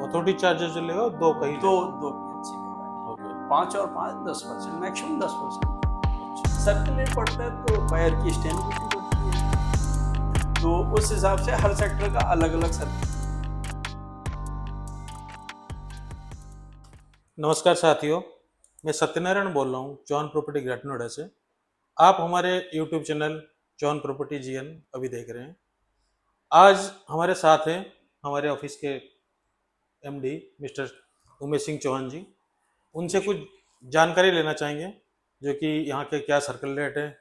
Authority charges जो लेगा दो का ही दो लेगा। दो की अच्छी लेगा। ओके। 5 और 5 10%, मैक्सिमम 10%। सर्किल रेट बढ़ता है तो बायर की स्टैंप ड्यूटी बढ़ती है, तो उस हिसाब से हर सेक्टर का अलग अलग सर्किल। नमस्कार साथियों, मैं सत्यनारायण बोल रहा हूँ जॉन प्रॉपर्टी ग्रेटर नोएडा से। आप हमारे YouTube channel John property GN अभी देख रहे हैं। आज हमारे साथ हैं हमारे ऑफिस के एमडी मिस्टर उमेश सिंह चौहान जी। उनसे कुछ जानकारी लेना चाहेंगे जो कि यहाँ के क्या सर्कल रेट है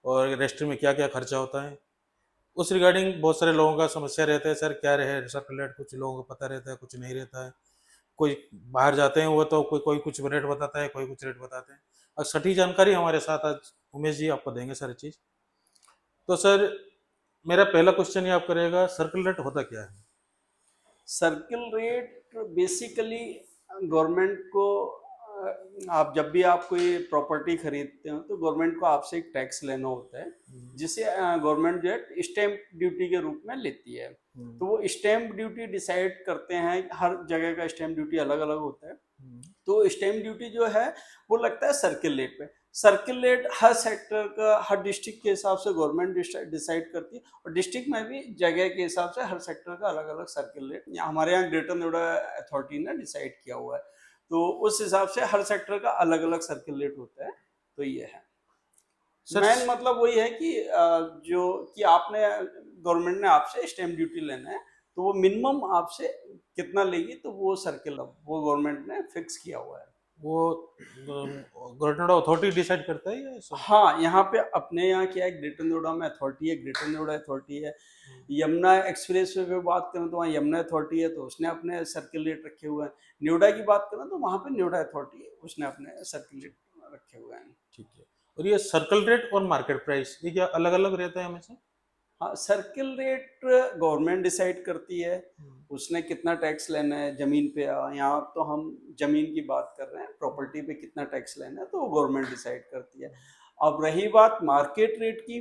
और रजिस्ट्री में क्या क्या खर्चा होता है। उस रिगार्डिंग बहुत सारे लोगों का समस्या रहता है, सर क्या रहे सर्कल रेट, कुछ लोगों को पता रहता है कुछ नहीं रहता है। कोई बाहर जाते हैं वो तो कोई कुछ रेट बताता है, कोई कुछ रेट बताते हैं। और सटीक जानकारी हमारे साथ आज उमेश जी आपको देंगे सारी चीज़। तो सर मेरा पहला क्वेश्चन ये आपका रहेगा, सर्कल रेट होता क्या है? सर्किल रेट बेसिकली गवर्नमेंट को आप जब भी आप कोई प्रॉपर्टी खरीदते हो तो गवर्नमेंट को आपसे एक टैक्स लेना होता है, जिसे गवर्नमेंट जो है स्टैंप ड्यूटी के रूप में लेती है। तो वो स्टैंप ड्यूटी डिसाइड करते हैं, हर जगह का स्टैंप ड्यूटी अलग अलग होता है। तो स्टैंप ड्यूटी जो है वो लगता है सर्किल रेट पे। सर्किल रेट हर सेक्टर का, हर डिस्ट्रिक्ट के हिसाब से गवर्नमेंट डिसाइड करती है, और डिस्ट्रिक्ट में भी जगह के हिसाब से हर सेक्टर का अलग अलग सर्किल रेट हमारे यहाँ ग्रेटर नोएडा अथॉरिटी ने डिसाइड किया हुआ है। तो उस हिसाब से हर सेक्टर का अलग अलग सर्किल रेट होता है। तो ये है सर मेन मतलब वही है कि जो कि आपने गवर्नमेंट ने आपसे स्टैंप ड्यूटी लेना है, तो वो मिनिमम आपसे कितना लेगी, तो वो सर्किल वो गवर्नमेंट ने फिक्स किया हुआ है। वो गवर्नमेंट अथॉरिटी डिसाइड करता है या सब? हाँ, यहाँ पे अपने यहाँ क्या है, ग्रेटर नोएडा में अथॉरिटी है, ग्रेटर नोएडा अथॉरिटी है। यमुना एक्सप्रेस वे पे बात करें तो वहाँ यमुना अथॉरिटी है, तो उसने अपने सर्किल रेट रखे हुए हैं। नोएडा की बात करें तो वहाँ पे नोएडा अथॉरिटी है, उसने अपने सर्किल रेट रखे हुए हैं। ठीक है। और ये सर्कल रेट और मार्केट प्राइस ये क्या अलग अलग रहता है हमेशा? हाँ, सर्किल रेट गवर्नमेंट डिसाइड करती है, उसने कितना टैक्स लेना है जमीन पे। यहाँ तो हम जमीन की बात कर रहे हैं, प्रॉपर्टी पे कितना टैक्स लेना है तो वो गवर्नमेंट डिसाइड करती है। अब रही बात मार्केट रेट की,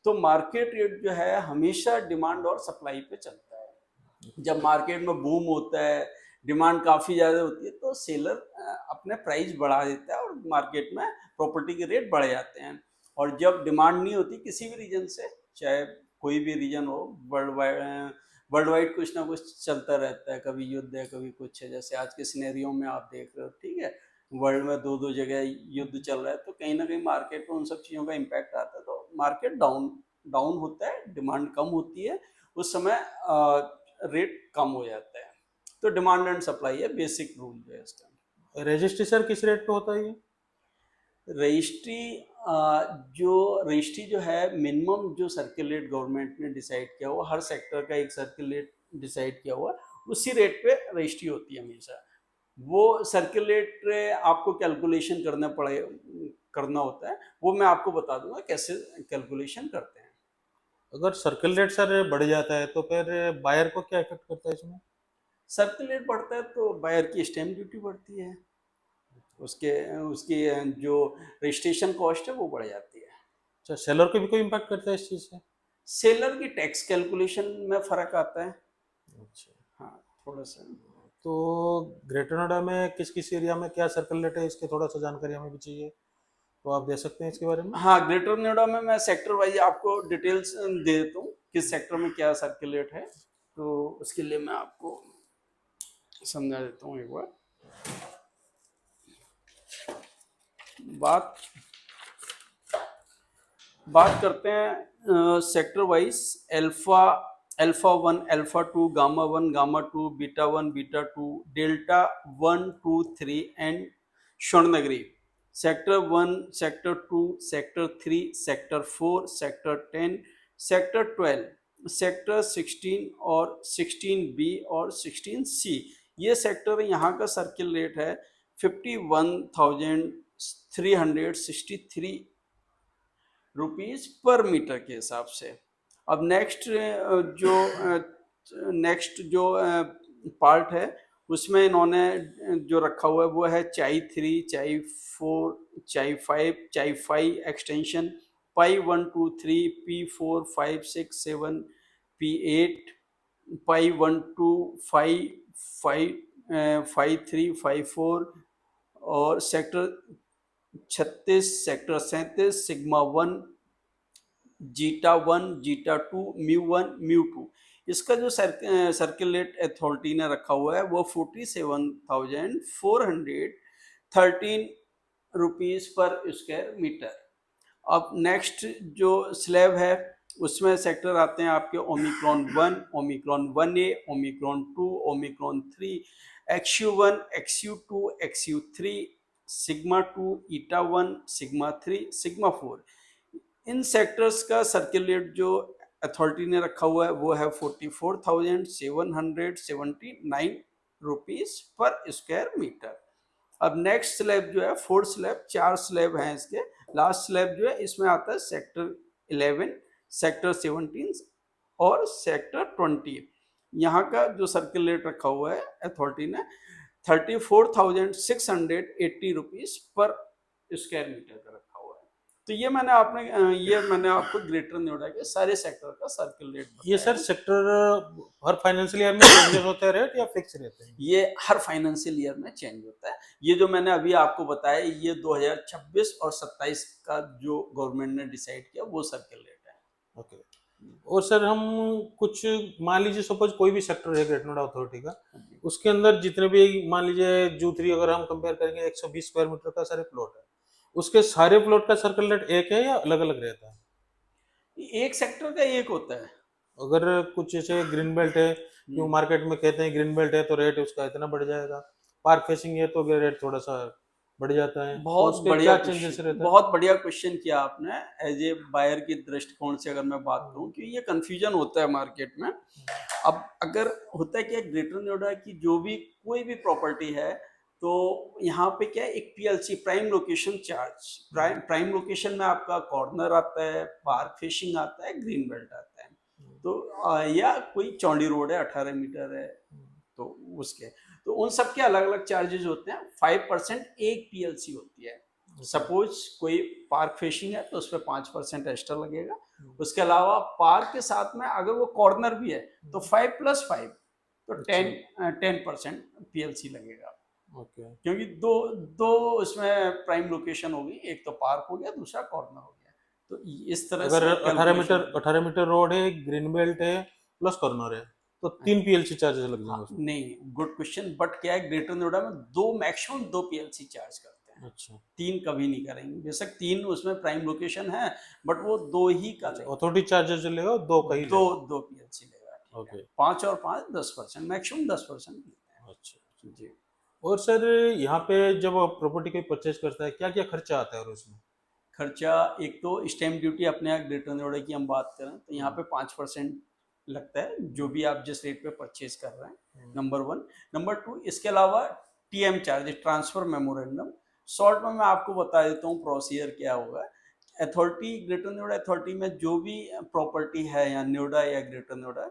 तो मार्केट रेट जो है हमेशा डिमांड और सप्लाई पे चलता है। जब मार्केट में बूम होता है, डिमांड काफ़ी ज़्यादा होती है, तो सेलर अपने प्राइस बढ़ा देता है और मार्केट में प्रॉपर्टी के रेट बढ़ जाते हैं। और जब डिमांड नहीं होती किसी भी रीजन से, चाहे कोई भी रीजन हो, वर्ल्ड वाइड कुछ ना कुछ चलता रहता है, कभी युद्ध है कभी कुछ है, जैसे आज के सिनेरियो में आप देख रहे हो, ठीक है, वर्ल्ड में दो दो जगह युद्ध चल रहा है, तो कहीं ना कहीं मार्केट पे उन सब चीज़ों का इम्पैक्ट आता है, तो मार्केट डाउन डाउन होता है, डिमांड कम होती है, उस समय रेट कम हो जाता है। तो डिमांड एंड सप्लाई है बेसिक रूल जो है इसका। रजिस्ट्री सर किस रेट पे होता है ये? रजिस्ट्री जो है मिनिमम जो सर्किल रेट गवर्नमेंट ने डिसाइड किया हुआ, हर सेक्टर का एक सर्किल रेट डिसाइड किया हुआ, उसी रेट पे रजिस्ट्री होती है हमेशा। वो सर्किल रेट आपको कैलकुलेशन करना होता है, वो मैं आपको बता दूंगा कैसे कैलकुलेशन करते हैं। अगर सर्कल रेट सर बढ़ जाता है तो फिर बायर को क्या इफेक्ट करता है इसमें? सर्किल रेट बढ़ता है तो बायर की स्टैंप ड्यूटी बढ़ती है, उसके उसकी जो रजिस्ट्रेशन कॉस्ट है वो बढ़ जाती है। अच्छा, सेलर को भी कोई इम्पैक्ट करता है इस चीज़ से? सेलर की टैक्स कैलकुलेशन में फर्क आता है। अच्छा। हाँ, थोड़ा सा। तो ग्रेटर नोएडा में किस किस एरिया में क्या सर्कल रेट है, इसके थोड़ा सा जानकारी हमें भी चाहिए, तो आप दे सकते हैं इसके बारे में? हाँ, ग्रेटर नोएडा में मैं सेक्टर वाइज आपको डिटेल्स दे देता हूँ, किस सेक्टर में क्या सर्कुलेट है, तो उसके लिए मैं आपको समझा देता हूँ एक बार। बात बात करते हैं sector wise. Alpha alpha 1, alpha 2, gamma 1, gamma 2, beta 1, beta 2, delta 1, 2, 3 and Swarnnagri. Sector 1, sector 2, sector 3, sector 4, sector 10, sector 12, sector 16 और 16B और 16C। ये सेक्टर यहाँ का सर्किल रेट है 51,363 रुपीज पर मीटर के हिसाब से। अब नेक्स्ट जो पार्ट है, उसमें इन्होंने जो रखा हुआ है वो है चाई 3, चाई 4, चाई 5, चाई 5 एक्सटेंशन, पाई 1 2 3, P4 5 6 7, P8, पाई 1 2 5 5 5354 और sector 36, sector 37, sigma 1, zeta 1, zeta 2, mu 1, mu 2। इसका जो सर्किल रेट अथॉरिटी ने रखा हुआ है वो 47,413 रुपीज पर स्क्वायर मीटर। अब नेक्स्ट जो स्लैब है उसमें सेक्टर आते हैं आपके Omicron 1, Omicron 1A, Omicron 2, Omicron 3, XU1, XU2, XU3, sigma 2, ईटा 1, सिग्मा 3, सिग्मा 4। इन सेक्टर्स का सर्किल रेट जो अथॉरिटी ने रखा हुआ है वो है 44,779 रुपीज पर स्क्वायर मीटर। अब नेक्स्ट स्लैब जो है फोर्थ स्लैब, 4 स्लैब हैं इसके। लास्ट स्लैब जो है इसमें आता है सेक्टर 11, सेक्टर 17 और सेक्टर 20। यहाँ का जो सर्किल रेट रखा हुआ है अथॉरिटी ने 34,680 रुपीज पर स्क्वायर मीटर का रखा हुआ है। तो ये मैंने आपको ग्रेटर नोएडा के सारे सेक्टर का सर्किल रेट ये सर सेक्टर हर फाइनेंशियल ईयर में चेंजेस होते हैं रेट या फिक्स रहते हैं? ये हर फाइनेंशियल ईयर में चेंज होता है। ये जो मैंने अभी आपको बताया ये 2026 और 27 का जो गवर्नमेंट ने डिसाइड किया वो सर्किल रेट है। ओके। और सर हम कुछ मान लीजिए सपोज कोई भी सेक्टर है ग्रेटर नोएडा अथॉरिटी का, उसके अंदर जितने भी मान लीजिए जू3 अगर हम कंपेयर करेंगे 120 स्क्वायर मीटर का सारे प्लॉट है, उसके सारे प्लॉट का सर्कल रेट एक है या अलग अलग रहता है? एक सेक्टर का एक होता है। अगर कुछ जैसे ग्रीन बेल्ट है, क्यों मार्केट में कहते हैं ग्रीन बेल्ट है तो रेट उसका इतना बढ़ जाएगा, पार्क फेसिंग है तो रेट थोड़ा सा बढ़ जाता है, तो बहुत उसके बढ़िया क्या चेंजेस रहता है? बहुत बढ़िया क्वेश्चन किया आपने। एज ए बायर की दृष्टिकोण से अगर मैं बात करूं कि ये कंफ्यूजन होता है मार्केट में। अब अगर होता है कि ग्रेटर नोएडा की जो भी कोई भी प्रॉपर्टी है तो यहाँ पे क्या है, एक PLC prime location charge, prime location में आपका कॉर्नर आता है, पार्क फेसिंग आता है, ग्रीन बेल्ट आता है। तो या कोई चौड़ी रोड है 18 मीटर है तो उसके तो उन सब के अलग अलग चार्जेस होते हैं। 5% एक पीएलसी होती है। सपोज कोई पार्क फेसिंग है तो उस पर 5% एक्स्ट्रा लगेगा। उसके अलावा पार्क के साथ में अगर वो कॉर्नर भी है तो 5+5 तो 10% पीएलसी लगेगा। ओके। क्योंकि दो उसमें प्राइम लोकेशन होगी, एक तो पार्क हो गया, दूसरा कॉर्नर हो गया। तो इस तरह अगर से 18 मीटर रोड है, ग्रीन बेल्ट है प्लस कॉर्नर है तो 3 पीएलसी चार्जेस लग जाएंगे उसमें? नहीं, गुड क्वेश्चन। बट क्या है, ग्रेटर नोएडा में मैक्सिमम 2 पीएलसी चार्ज करते हैं। अच्छा। 3 कभी नहीं करेंगे। बेशक 3 उसमें प्राइम लोकेशन है बट वो 2 ही का लेगा। अथॉरिटी चार्जेस जो लेगा 2 का ही लेगा। 2 पीएलसी लेगा। ओके। 5 और 5 10%, मैक्सिमम 10% लेते हैं। अच्छा जी। और सर यहाँ पे जब प्रॉपर्टी कोई परचेज करता है क्या क्या खर्चा आता है और उसमें? खर्चा एक तो स्टैम्प ड्यूटी, अपने यहाँ ग्रेटर नोएडा की हम बात करें तो यहाँ पे 5% लगता है जो भी आप जिस रेट पे परचेज कर रहे हैं, नंबर 1। नंबर 2, इसके अलावा TM charge, transfer memorandum. Short में मैं आपको बता देता हूँ प्रोसीजर क्या होगा। अथॉरिटी, ग्रेटर नोएडा अथॉरिटी में जो भी प्रॉपर्टी है या नोएडा या ग्रेटर नोएडा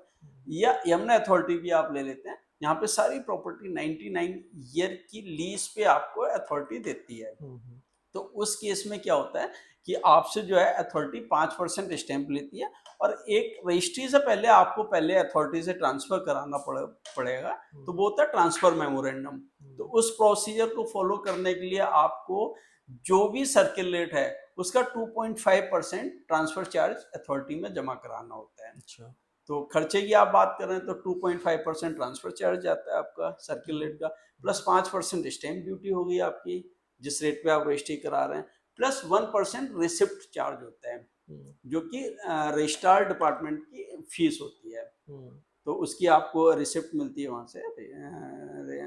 या यमुना अथॉरिटी भी आप ले लेते हैं, यहाँ पे सारी प्रॉपर्टी 99 ईयर की लीज पे आपको अथॉरिटी देती है। तो उस केस में क्या होता है कि आपसे जो है अथॉरिटी 5% स्टैंप लेती है और एक रजिस्ट्री से पहले आपको अथॉरिटी से ट्रांसफर कराना पड़ेगा। तो वो होता है ट्रांसफर मेमोरेंडम। तो उस प्रोसीजर को फॉलो करने के लिए आपको जो भी सर्किल रेट है उसका 2.5% ट्रांसफर चार्ज अथॉरिटी में जमा कराना होता है। अच्छा। तो खर्चे की आप बात करें तो 2.5% ट्रांसफर चार्ज आता है आपका सर्किल रेट का, प्लस 5% स्टैंप ड्यूटी होगी आपकी जिस रेट पे आप रजिस्ट्री करा रहे हैं, प्लस 1% रिसिप्ट चार्ज होता है जो कि रजिस्ट्रार डिपार्टमेंट की फीस होती है। तो उसकी आपको रिसिप्ट मिलती है वहाँ से,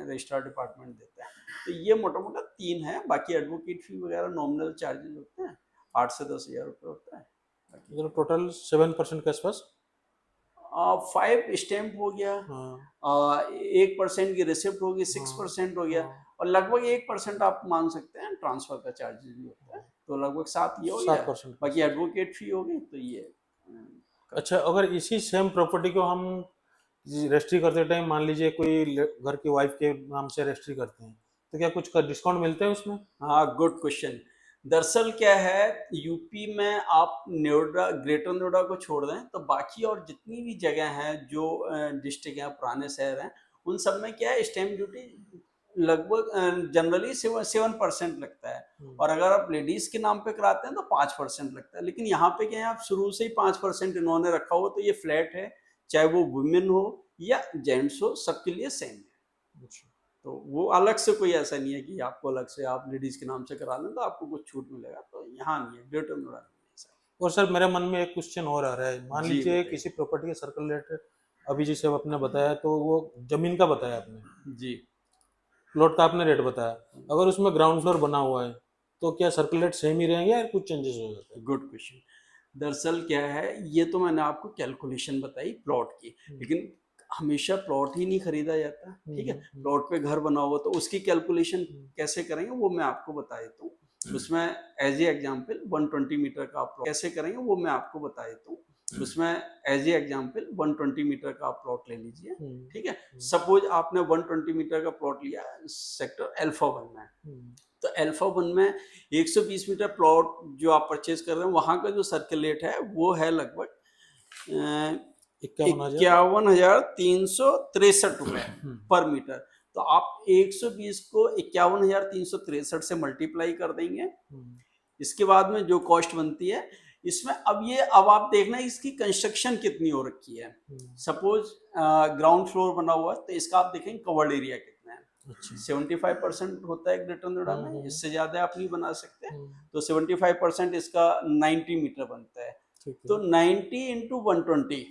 रजिस्ट्रार डिपार्टमेंट देता है। तो ये मोटा मोटा 3 है। बाकी एडवोकेट फी वगैरह नॉमिनल चार्जेस होते हैं, 8 से 10 हज़ार रुपये होता है। टोटल 7% के आसपास। 5 स्टैम्प हो गया, 1% की रिसिप्ट होगी, 6% हो गया और लगभग 1% आप मान सकते हैं ट्रांसफर का चार्जेस भी होता है। तो लगभग 7 ये हो गया। 7%। बाकी एडवोकेट फी होगी तो ये। अच्छा, अगर इसी सेम प्रॉपर्टी को हम रजिस्ट्री करते टाइम मान लीजिए कोई घर की वाइफ के नाम से रजिस्ट्री करते हैं तो क्या कुछ का डिस्काउंट मिलते हैं उसमें? हाँ, गुड क्वेश्चन। दरअसल क्या है, यूपी में आप नोएडा, ग्रेटर नोएडा को छोड़ दें तो बाकी और जितनी भी जगह हैं जो डिस्ट्रिक्ट हैं, पुराने शहर हैं, उन सब में क्या है, स्टैम्प ड्यूटी लगभग जनरली 7% लगता है, और अगर आप लेडीज के नाम पे कराते हैं तो 5% लगता है। लेकिन यहाँ पे क्या है, आप शुरू से ही 5% इन्होंने रखा हो, तो ये फ्लैट है, चाहे वो वुमेन हो या जेंट्स हो, सबके लिए सेम है। तो वो अलग से कोई ऐसा नहीं है कि आपको अलग से आप लेडीज के नाम से करा लें तो आपको कुछ छूट मिलेगा, तो यहाँ नहीं है, ग्रेटर नोएडा में नहीं है सर। और सर मेरे मन में एक क्वेश्चन और आ रहा है, मान जी लीजिए बताइए। किसी प्रॉपर्टी का सर्कल रेट अभी जैसे आपने बताया तो वो जमीन का बताया आपने, जी प्लॉट का आपने रेट बताया, अगर उसमें ग्राउंड फ्लोर बना हुआ है तो क्या सर्कल रेट सेम ही रहेंगे या कुछ चेंजेस हो जाते हैं? Good question. दरअसल क्या है, ये तो मैंने आपको कैलकुलेशन बताई प्लॉट की, लेकिन हमेशा प्लॉट ही नहीं खरीदा जाता, ठीक है। प्लॉट पे घर बना हुआ तो उसकी कैलकुलेशन कैसे करेंगे वो मैं आपको बता देता हूँ। उसमें एज ए एग्जाम्पल 120 मीटर का आप कैसे करेंगे वो मैं आपको बता देता हूँ। उसमें एज ए एग्जाम्पल 120 मीटर का आप प्लॉट ले लीजिए, ठीक है। सपोज आपने 120 मीटर का प्लॉट लिया सेक्टर अल्फा 1 में, तो अल्फा 1 में 120 मीटर प्लॉट जो आप परचेज कर रहे हैं, वहां का जो सर्किल रेट है वो है लगभग 51,363 रुपए पर मीटर। तो आप 120 को 51,363 से मल्टीप्लाई कर देंगे। इसके बाद में जो कॉस्ट बनती है इसमें, अब आप देखना इसकी कंस्ट्रक्शन कितनी हो रखी है। सपोज ग्राउंड फ्लोर बना हुआ है तो इसका आप देखेंगे कवर्ड एरिया कितना है। 75% होता है ग्रेटर नोएडा में, इससे ज्यादा आप नहीं बना सकते। तो 75% इसका 90 मीटर बनता है। तो 90 इंटू 120,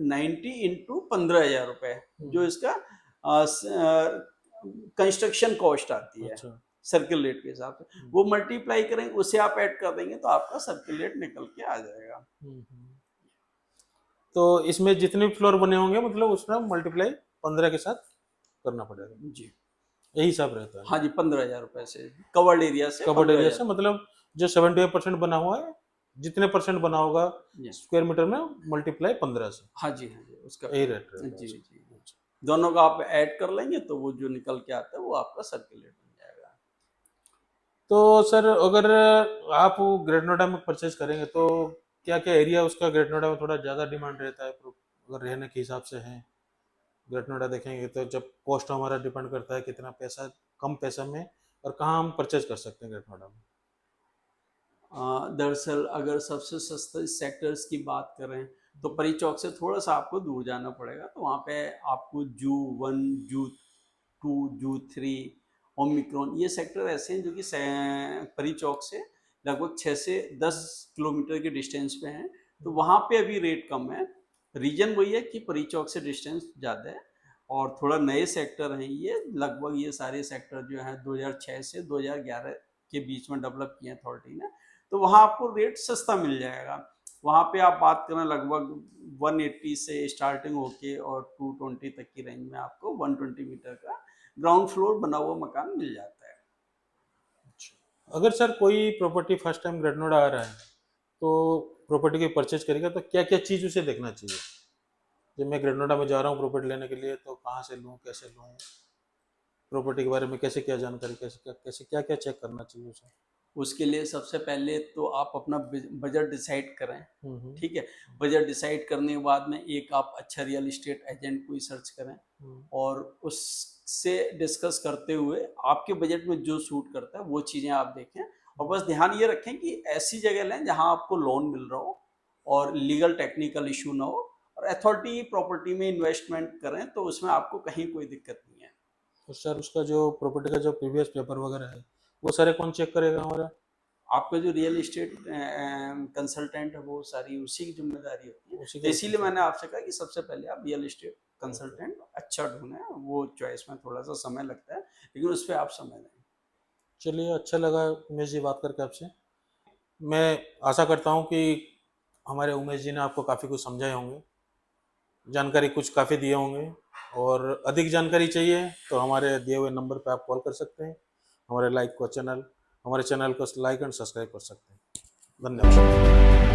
90 इंटू 15,000 रुपए जो इसका कंस्ट्रक्शन कॉस्ट आती है सर्किल रेट के हिसाब से, वो मल्टीप्लाई करेंगे, उसे आप ऐड कर देंगे तो आपका सर्किल रेट निकल के आ जाएगा। तो इसमें जितने फ्लोर बने होंगे मतलब उसमें मल्टीप्लाई 15 के साथ करना पड़ेगा जी, यही हिसाब रहता है? हाँ जी, 15,000 रुपए से कवर्ड एरिया से, कवर्ड एरिया से मतलब जो 75% बना हुआ है, जितने परसेंट बना होगा स्क्वायर मीटर में मल्टीप्लाई 15 से। हाँ जी, हाँ जी, उसका यही रेट रहता है। जी जी, दोनों का आप ऐड कर लेंगे तो वो जो निकल के आता है वो आपका सर्किल रेट बन जाएगा। तो सर अगर आप ग्रेटर नोएडा में परचेज करेंगे तो क्या क्या एरिया उसका ग्रेटर नोएडा में थोड़ा ज़्यादा डिमांड रहता है अगर रहने के हिसाब से है? ग्रेटर नोएडा देखेंगे तो जब कॉस्ट हमारा डिपेंड करता है कितना पैसा, कम पैसा में और कहाँ हम परचेज कर सकते हैं ग्रेटर नोएडा में? दरअसल अगर सबसे सस्ते सेक्टर्स की बात करें तो परी चौक से थोड़ा सा आपको दूर जाना पड़ेगा। तो वहाँ पे आपको जू 1, जू 2, जू 3, ओमिक्रॉन, ये सेक्टर ऐसे हैं जो कि परी चौक से लगभग 6 से 10 किलोमीटर के डिस्टेंस पे हैं। तो वहाँ पे अभी रेट कम है। रीजन वही है कि परी चौक से डिस्टेंस ज़्यादा है और थोड़ा नए सेक्टर हैं ये। लगभग ये सारे सेक्टर जो हैं 2006 से 2011 के बीच में डेवलप किए अथॉरिटी ने। तो वहाँ आपको रेट सस्ता मिल जाएगा। वहाँ पे आप बात करें लगभग 180 से स्टार्टिंग होके और 220 तक की रेंज में आपको 120 मीटर का ग्राउंड फ्लोर बना हुआ मकान मिल जाता है। अगर सर कोई property first time Greater Noida आ रहा है तो प्रॉपर्टी की परचेज करेगा तो क्या क्या चीज़ उसे देखना चाहिए? जब मैं ग्रेटर नोएडा में जा रहा हूँ प्रॉपर्टी लेने के लिए तो कहाँ से लूँ, कैसे लूँ, प्रॉपर्टी के बारे में कैसे क्या जानकारी, कैसे क्या क्या चेक करना चाहिए उसे? उसके लिए सबसे पहले तो आप अपना बजट डिसाइड करें, ठीक है। बजट डिसाइड करने के बाद में एक आप अच्छा रियल एस्टेट एजेंट को सर्च करें और उससे डिस्कस करते हुए आपके बजट में जो सूट करता है वो चीज़ें आप देखें। और बस ध्यान ये रखें कि ऐसी जगह लें जहां आपको लोन मिल रहा हो और लीगल टेक्निकल इशू ना हो, और अथॉरिटी प्रॉपर्टी में इन्वेस्टमेंट करें तो उसमें आपको कहीं कोई दिक्कत नहीं है। तो सर उसका जो प्रॉपर्टी का जो प्रीवियस पेपर वगैरह है वो सारे कौन चेक करेगा हमारा? आपका जो रियल एस्टेट कंसल्टेंट है वो सारी उसी की जिम्मेदारी होती है। इसीलिए मैंने आपसे कहा कि सबसे पहले आप रियल एस्टेट कंसल्टेंट अच्छा ढूंढें। वो चॉइस में थोड़ा सा समय लगता है लेकिन उस पर आप समय दें। चलिए, अच्छा लगा उमेश जी बात करके आपसे। मैं आशा करता हूँ कि हमारे उमेश जी ने आपको काफ़ी कुछ समझाए होंगे, जानकारी कुछ काफ़ी दिए होंगे, और अधिक जानकारी चाहिए तो हमारे दिए हुए नंबर पे आप कॉल कर सकते हैं। हमारे चैनल को लाइक एंड सब्सक्राइब कर सकते हैं। धन्यवाद।